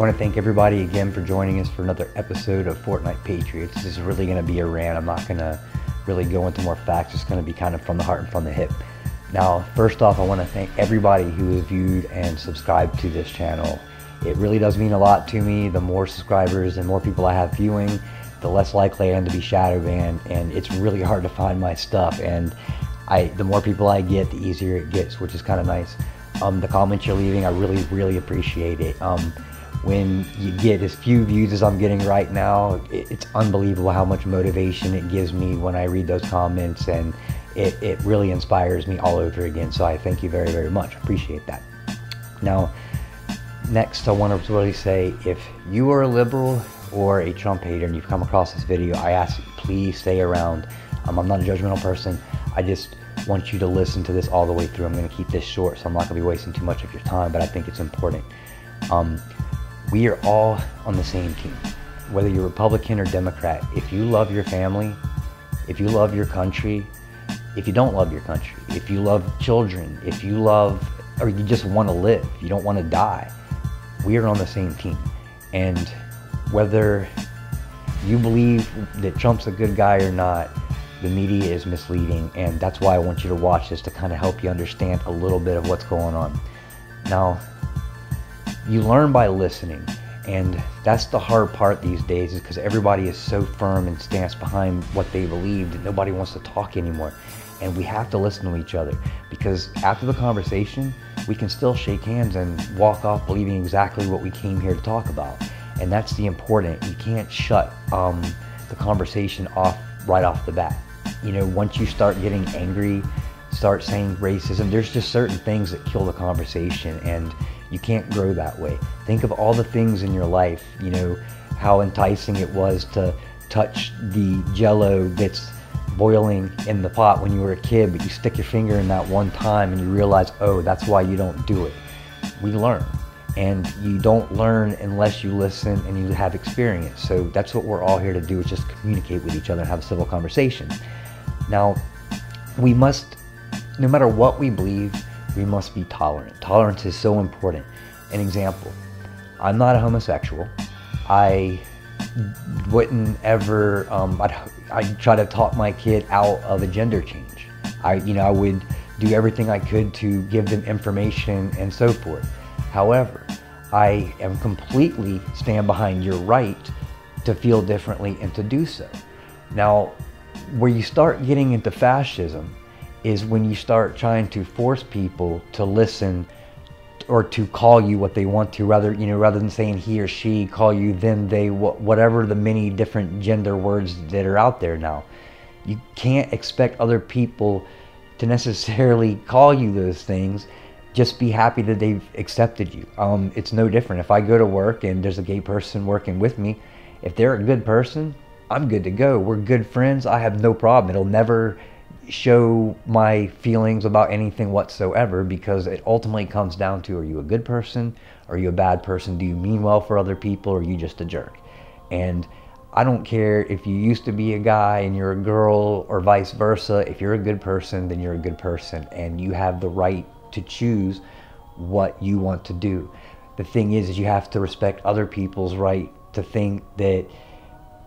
want to thank everybody again for joining us for another episode of Fortnite Patriots. This is really going to be a rant. I'm not going to really go into more facts. It's going to be kind of from the heart and from the hip. Now, first off, I want to thank everybody who has viewed and subscribed to this channel. It really does mean a lot to me. The more subscribers and more people I have viewing, the less likely I am to be shadow banned, and it's really hard to find my stuff. And the more people I get, the easier it gets, which is kind of nice. The comments you're leaving, I really appreciate it. When you get as few views as I'm getting right now, it's unbelievable how much motivation it gives me when I read those comments, and it really inspires me all over again. So I thank you very much. Appreciate that. Now, next I want to really say, if you are a liberal or a Trump hater and you've come across this video, I ask you, please stay around. I'm not a judgmental person. I just want you to listen to this all the way through. I'm going to keep this short, so I'm not going to be wasting too much of your time, but I think it's important. We are all on the same team, whether you're Republican or Democrat. If you love your family, if you love your country, if you don't love your country, if you love children, if you love, or you just want to live, you don't want to die, we are on the same team. And whether you believe that Trump's a good guy or not, the media is misleading, and that's why I want you to watch this, to kind of help you understand a little bit of what's going on. Now, you learn by listening, and that's the hard part these days, is because everybody is so firm and stands behind what they believe that nobody wants to talk anymore. And we have to listen to each other, because after the conversation, we can still shake hands and walk off believing exactly what we came here to talk about. And that's the important. You can't shut the conversation off right off the bat. You know, once you start getting angry, start saying racism, there's just certain things that kill the conversation, and you can't grow that way. Think of all the things in your life, you know, how enticing it was to touch the Jello that's boiling in the pot when you were a kid, but you stick your finger in that one time and you realize, oh, that's why you don't do it. We learn, and you don't learn unless you listen and you have experience. So that's what we're all here to do, is just communicate with each other and have a civil conversation. Now, we must, no matter what we believe, we must be tolerant. Tolerance is so important. An example, I'm not a homosexual. I wouldn't ever, I'd try to talk my kid out of a gender change. I would do everything I could to give them information and so forth. However, I am completely stand behind your right to feel differently and to do so. Now, where you start getting into fascism is when you start trying to force people to listen or to call you what they want to, rather than saying he or she, call you them, they, whatever the many different gender words that are out there now. You can't expect other people to necessarily call you those things. Just be happy that they've accepted you. It's no different. If I go to work and there's a gay person working with me, if they're a good person, I'm good to go. We're good friends. I have no problem. It'll never show my feelings about anything whatsoever, because it ultimately comes down to, are you a good person? Are you a bad person? Do you mean well for other people, or are you just a jerk? And I don't care if you used to be a guy and you're a girl, or vice versa. If you're a good person, then you're a good person, and you have the right to choose what you want to do. The thing is you have to respect other people's right to think that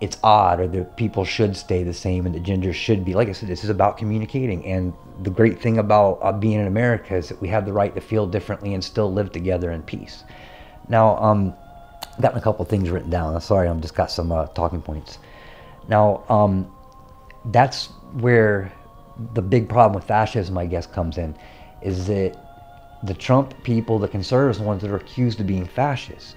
it's odd, or that people should stay the same and the gender should be. Like I said, this is about communicating, and the great thing about being in America is that we have the right to feel differently and still live together in peace. Now, got a couple things written down. Sorry, I'm just got some talking points. Now, that's where the big problem with fascism, I guess, comes in, is that the Trump people, the conservatives, ones that are accused of being fascist.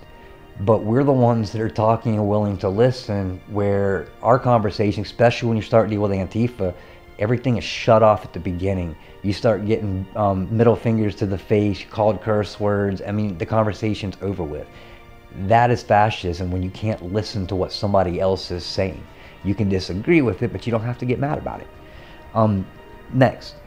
But we're the ones that are talking and willing to listen, where our conversation, especially when you start dealing with Antifa, everything is shut off at the beginning. You start getting middle fingers to the face, called curse words. I mean, the conversation's over with. That is fascism, when you can't listen to what somebody else is saying. You can disagree with it, but you don't have to get mad about it. Next,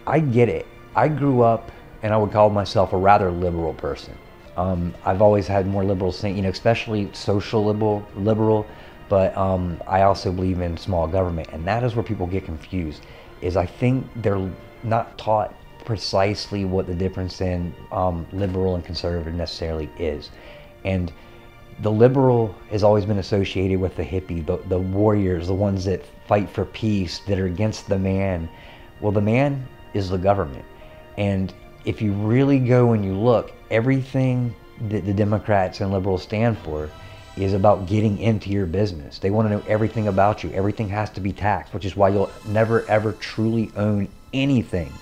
I get it. I grew up, and I would call myself a rather liberal person. I've always had more liberal saying, especially social liberal, but I also believe in small government, and that is where people get confused. Is I think they're not taught precisely what the difference in liberal and conservative necessarily is. And The liberal has always been associated with the hippie, the warriors, the ones that fight for peace, that are against the man. Well, the man is the government. And if you really go and you look, everything that the Democrats and liberals stand for is about getting into your business. They want to know everything about you. Everything has to be taxed, which is why you'll never ever truly own anything,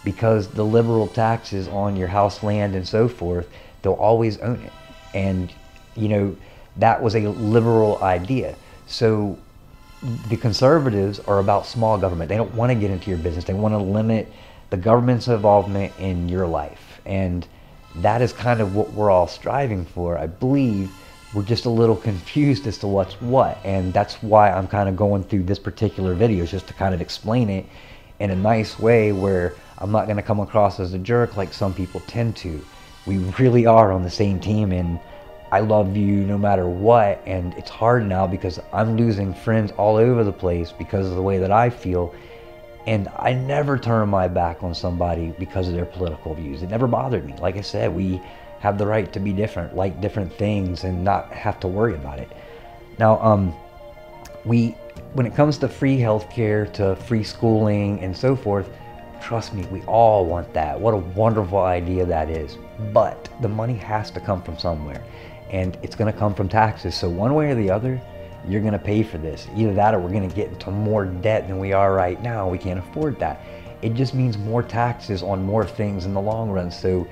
because the liberal taxes on your house, land, and so forth, they'll always own it. And you know, that was a liberal idea. So the conservatives are about small government. They don't want to get into your business. They want to limit the government's involvement in your life. And that is kind of what we're all striving for. I believe we're just a little confused as to what's what. And that's why I'm kind of going through this particular video, just to kind of explain it in a nice way where I'm not going to come across as a jerk like some people tend to. We really are on the same team, and I love you no matter what. And it's hard now because I'm losing friends all over the place because of the way that I feel. And I never turn my back on somebody because of their political views. It never bothered me. Like I said, we have the right to be different, like different things, and not have to worry about it. Now, when it comes to free healthcare, to free schooling, and so forth, trust me, we all want that. What a wonderful idea that is. But the money has to come from somewhere, and it's going to come from taxes. So one way or the other, you're going to pay for this. Either that, or we're going to get into more debt than we are right now. We can't afford that. It just means more taxes on more things in the long run. So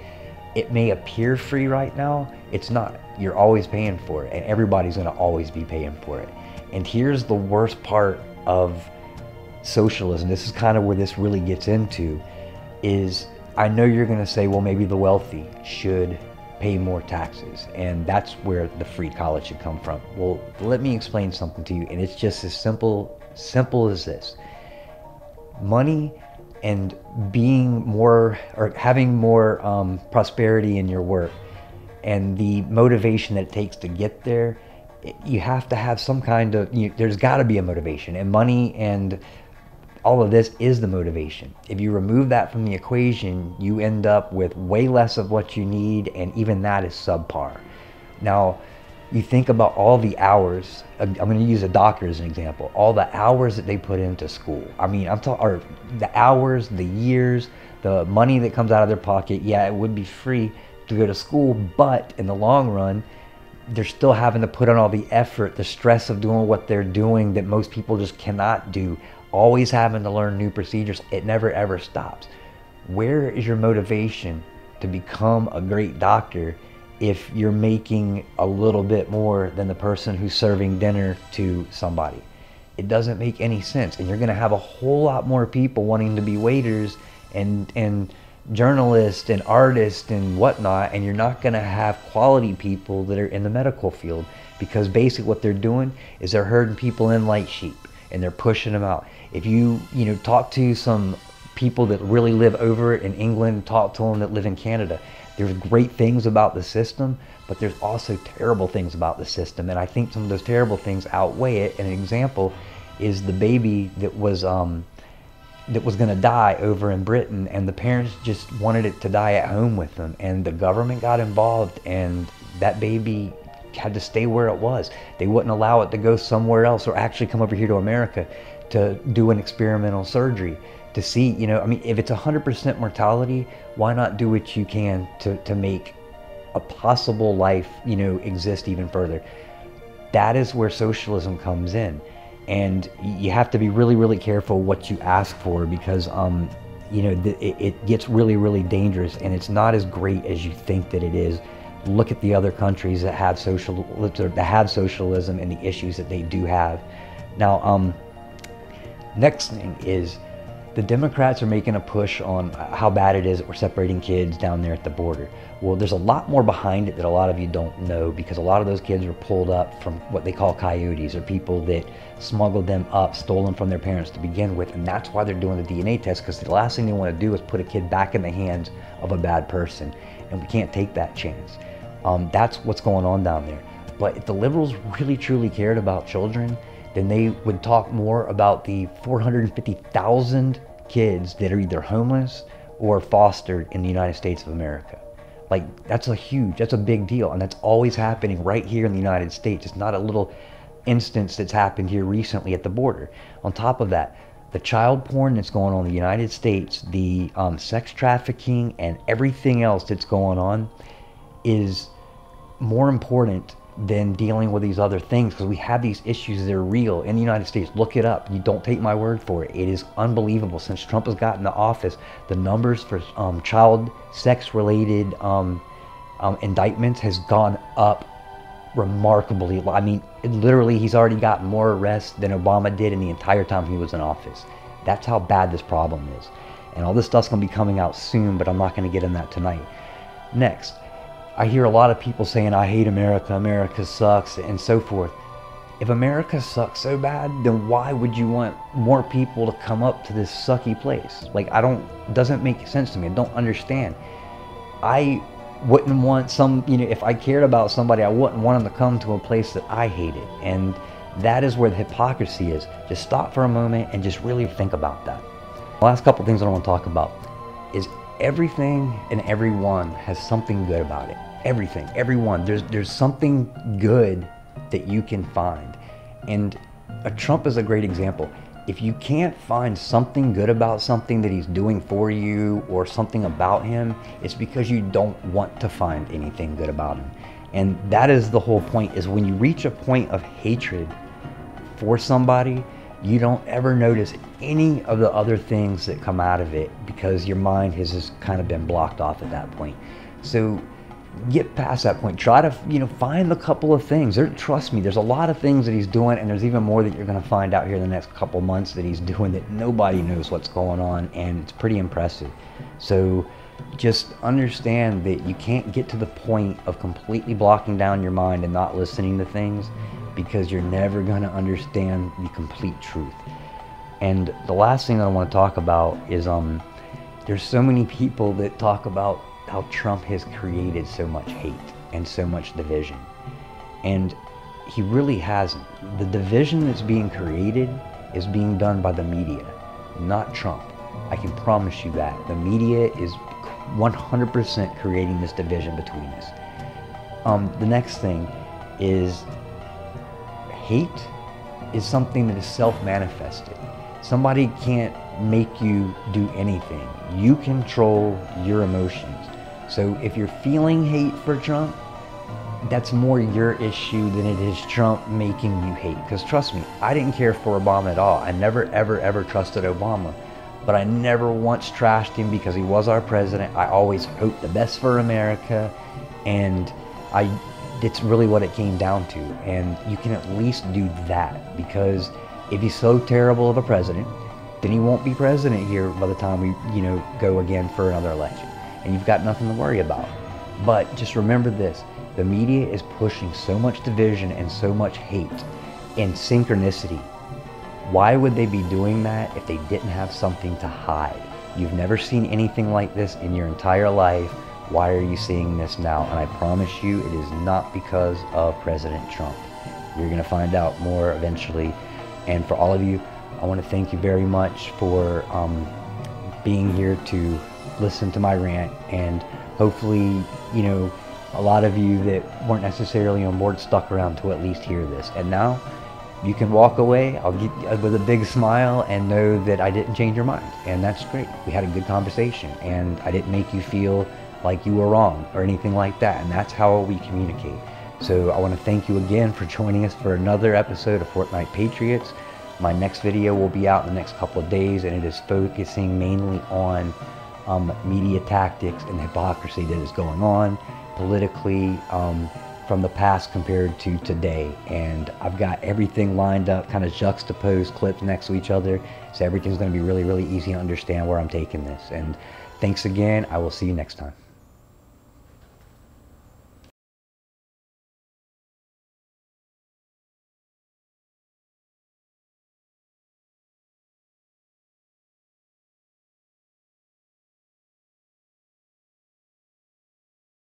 it may appear free right now. It's not. You're always paying for it, and everybody's going to always be paying for it. And here's the worst part of socialism. This is kind of where this really gets into, is I know you're going to say, well, maybe the wealthy should pay more taxes, and that's where the free college should come from. Well, let me explain something to you, and it's just as simple as this. Money and being more, or having more prosperity in your work, and the motivation that it takes to get there, you have to have some kind of, there's got to be a motivation, and money and all of this is the motivation. If you remove that from the equation, you end up with way less of what you need, and even that is subpar. Now, you think about all the hours. I'm going to use a doctor as an example. All the hours that they put into school. I mean, I'm talking the hours, the years, the money that comes out of their pocket. Yeah, it would be free to go to school, but in the long run, they're still having to put on all the effort, the stress of doing what they're doing that most people just cannot do. Always having to learn new procedures. It never ever stops. Where is your motivation to become a great doctor if you're making a little bit more than the person who's serving dinner to somebody? It doesn't make any sense. And you're going to have a whole lot more people wanting to be waiters and journalists and artists and whatnot, and you're not going to have quality people that are in the medical field, because basically what they're doing is they're herding people in like sheep, and they're pushing them out. If you talk to some people that really live over in England, talk to them that live in Canada, there's great things about the system, but there's also terrible things about the system, and I think some of those terrible things outweigh it. And an example is the baby that was going to die over in Britain, and the parents just wanted it to die at home with them, and the government got involved, and that baby had to stay where it was. They wouldn't allow it to go somewhere else, or actually come over here to America to do an experimental surgery to see, I mean, if it's 100% mortality, why not do what you can to make a possible life, exist even further? That is where socialism comes in. And you have to be really, really careful what you ask for, because it gets really, really dangerous, and it's not as great as you think that it is. Look at the other countries that have socialism and the issues that they do have. Now, next thing is the Democrats are making a push on how bad it is that we're separating kids down there at the border. Well, there's a lot more behind it that a lot of you don't know, because a lot of those kids were pulled up from what they call coyotes, or people that smuggled them up, stole them from their parents to begin with, and that's why they're doing the DNA test, because the last thing they want to do is put a kid back in the hands of a bad person, and we can't take that chance. That's what's going on down there. But if the liberals really truly cared about children, then they would talk more about the 450,000 kids that are either homeless or fostered in the United States of America. Like, that's a big deal, and that's always happening right here in the United States. It's not a little instance that's happened here recently at the border. On top of that, the child porn that's going on in the United States, the sex trafficking, and everything else that's going on is more important than dealing with these other things, because we have these issues that are real in the United States. Look it up. You don't take my word for it. It is unbelievable. Since Trump has gotten into office, the numbers for child sex related indictments has gone up remarkably. I mean, literally, he's already gotten more arrests than Obama did in the entire time he was in office. That's how bad this problem is. And all this stuff's going to be coming out soon, but I'm not going to get in that tonight. Next, I hear a lot of people saying, I hate America, America sucks, and so forth. If America sucks so bad, then why would you want more people to come up to this sucky place? Like, it doesn't make sense to me. I don't understand. I wouldn't want if I cared about somebody, I wouldn't want them to come to a place that I hated. And that is where the hypocrisy is. Just stop for a moment and just really think about that. The last couple things I want to talk about is everything and everyone has something good about it. Everything, everyone. There's something good that you can find. And Trump is a great example. If you can't find something good about something that he's doing for you or something about him, it's because you don't want to find anything good about him. And that is the whole point, is when you reach a point of hatred for somebody, you don't ever notice any of the other things that come out of it, because your mind has just kind of been blocked off at that point. So get past that point. Try to find a couple of things. Trust me, there's a lot of things that he's doing, and there's even more that you're going to find out here in the next couple months that he's doing that nobody knows what's going on, and it's pretty impressive. So just understand that you can't get to the point of completely blocking down your mind and not listening to things, because you're never going to understand the complete truth. And the last thing that I want to talk about is there's so many people that talk about how Trump has created so much hate and so much division. And he really hasn't. The division that's being created is being done by the media, not Trump. I can promise you that. The media is 100% creating this division between us. The next thing is hate is something that is self-manifested. Somebody can't make you do anything. You control your emotions. So if you're feeling hate for Trump, that's more your issue than it is Trump making you hate. Because trust me, I didn't care for Obama at all. I never, ever, ever trusted Obama. But I never once trashed him because he was our president. I always hoped the best for America. And it's really what it came down to. And you can at least do that. Because if he's so terrible of a president, then he won't be president here by the time we, go again for another election. And you've got nothing to worry about. But just remember this, the media is pushing so much division and so much hate and synchronicity. Why would they be doing that if they didn't have something to hide? You've never seen anything like this in your entire life. Why are you seeing this now? And I promise you, it is not because of President Trump. You're going to find out more eventually. And for all of you, I want to thank you very much for being here to listen to my rant, and hopefully, a lot of you that weren't necessarily on board stuck around to at least hear this. And now you can walk away with a big smile and know that I didn't change your mind, and that's great. We had a good conversation, and I didn't make you feel like you were wrong or anything like that, and that's how we communicate. So I want to thank you again for joining us for another episode of Fortnite Patriots. My next video will be out in the next couple of days, and it is focusing mainly on media tactics and hypocrisy that is going on politically from the past compared to today. And I've got everything lined up, kind of juxtaposed clips next to each other, so everything's going to be really, really easy to understand where I'm taking this. And thanks again. I will see you next time.